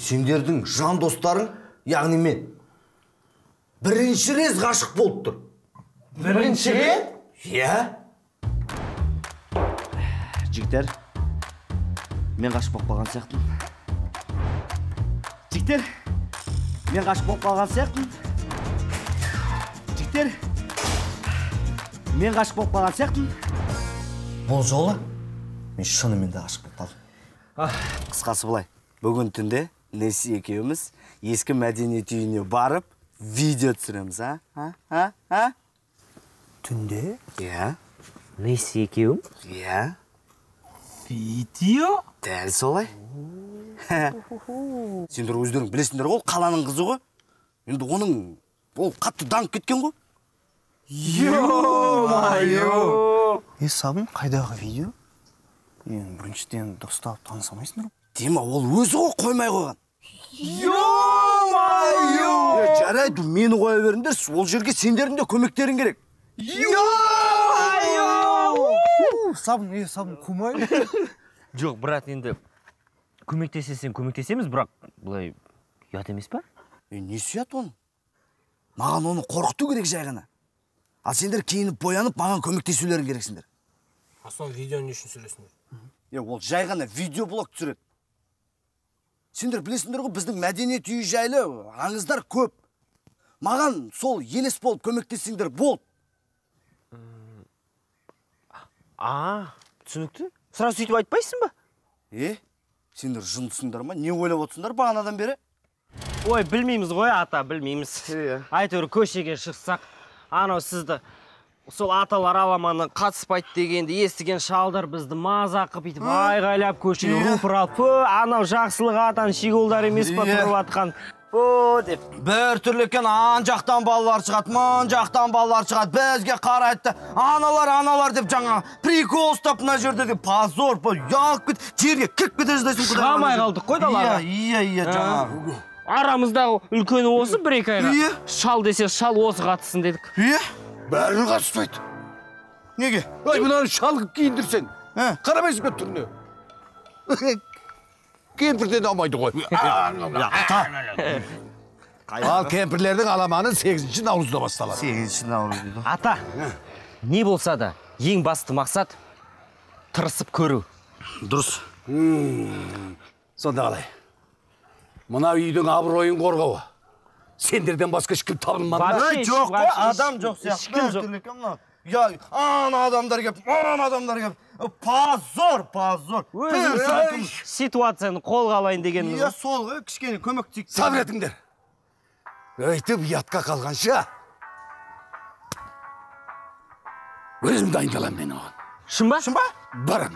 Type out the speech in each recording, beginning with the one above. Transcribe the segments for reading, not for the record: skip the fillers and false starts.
Сендердің жан достарың, яғни мен, бірінші рет ғашық болып тұр. Бірінші рет? Иә. Жігіттер, мен ғашық болып қалған сияқтымын. Жігіттер, мен ғашық болып қалған сияқтымын. Жігіттер, мен ғашық болып қалған сияқтымын. Бұл жолы мен шынымен де ғашық болып қалдым. Қысқасы былай, бүгін түнде Неси екеуміз ескі мәдениет үйіне барып, видео түсіреміз, Түнде? Иә. Неси екеуім? Иә. Видео? Дәл солай. Сендер өздерің білесіңдер ғой, қаланың қызы ғой. Енді оның ол қатты даңқ кеткен ғой. Йо-майо! Сабын, қайдағы видео? Біріншіден достап танысамайсыңдар? Дема, ол өзі ғой қоймай қойған. Йо-майо! Жарайды, мені қоя беріңдер, ол жерге сендердің де көмектерің керек. Йо-майо! Сабын, кумай? Жоқ, брат, енді көмектесесен көмектесеміз, бірақ бұлай ұят емес па? Не сұят оны? Маған оны қорқыту керек жай ғана. Ал сендер киініп боянып, маған көмектесулерің керексіңдер. Сол видеоны не үшін түсіресіңдер? Ол жай ғана видеоблог түсіреді. Сендер білесіңдер ғой, біздің мәдениет үйі жайлы аңыздар көп. Маған сол елес болып көмектессеңдер болды. Түсінікті? Сразу сөйтіп айтпайсың ба? Сендер жындысыңдар ма? Не ойлап отырсыңдар бағанадан бері? Ой, білмейміз ғой, ата, білмейміз. Айтыр көшеге шықсақ, анау сізді сол аталар аламаны қатыспайды дегенді естіген шалдар бізді мазақ қып етіп айғайлап көшеге рупыралып, анау жақсылық атан шигулдар емес па тұрып атқан, деп. Бір түрлі екен, ан жақтан балалар шығады, ман жақтан балалар шығады, бізге қарайды, аналар деп жаңа прикол ұстап мына жерде деп позор, ялып кет, жерге кіріп кете жаздайсың. Шығамай қалдық қой далаға. Иә, жаңа. Арамыздағы үлкені осы бір-екі айға. Шал десе шал осы қатысын дедік. Бәрі қатыспайды. Неге? Мынаны шалғып киіндірсең, қарамайсың ба түріне? Кемпірден алмайды ғой. Ал кемпірлердің аламаны 8-ші наурызда басталады. 8-ші наурыз дейді. Ата, не болса да ең басты мақсат тырысып көру. Дұрыс. Сонда қалай? Мына үйдің абыройын қорғауы. Сендерден басқа ешкім табылмады. Жоқ қой, адам жоқ сияқты. Ана адамдар кеп, позор. Ситуацияны қолға алайын дегеніміз. Сол ғой, кішкене көмек тек. Сабыр етіңдер. Өйтіп ұятқа қалғанша өзім дайындалам мен оған. Шын ба? Барам.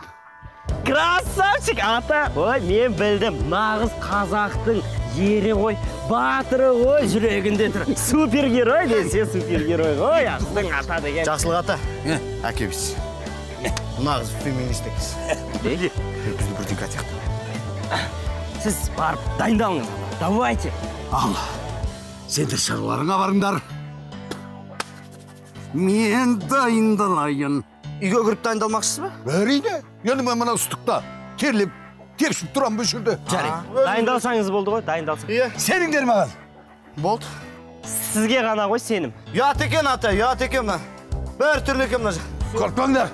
Красавчик, ата. Ой, мен білдім. Нағыз қазақтың ері ғой, батыры ғой, жүрегінде тұр. Супергерой десе, супергерой ғой, ақтың ата деген. Жақсылық ата. Әке біз. Нағыз феминист екіз. Дейді? Бізді бірден қатияқ. Сіз барып дайындалыңыз. Давайте. Ал, сендер шаруаларыңа барыңдар. Мен дайындалайын. Үйге кіріп дайындалмақшысыз ба? Әрине. Енді мен мына ыстықта терлеп, тепшіп тұрам бұл жерде. Дайындалсаңыз болды ғой, дайындалсаң. Сеніңдер маған. Болды. Сізге ғана ғой сенім. Ят екен ата, ят екен. Бір түрлі екен мына. Қорқпаңдар.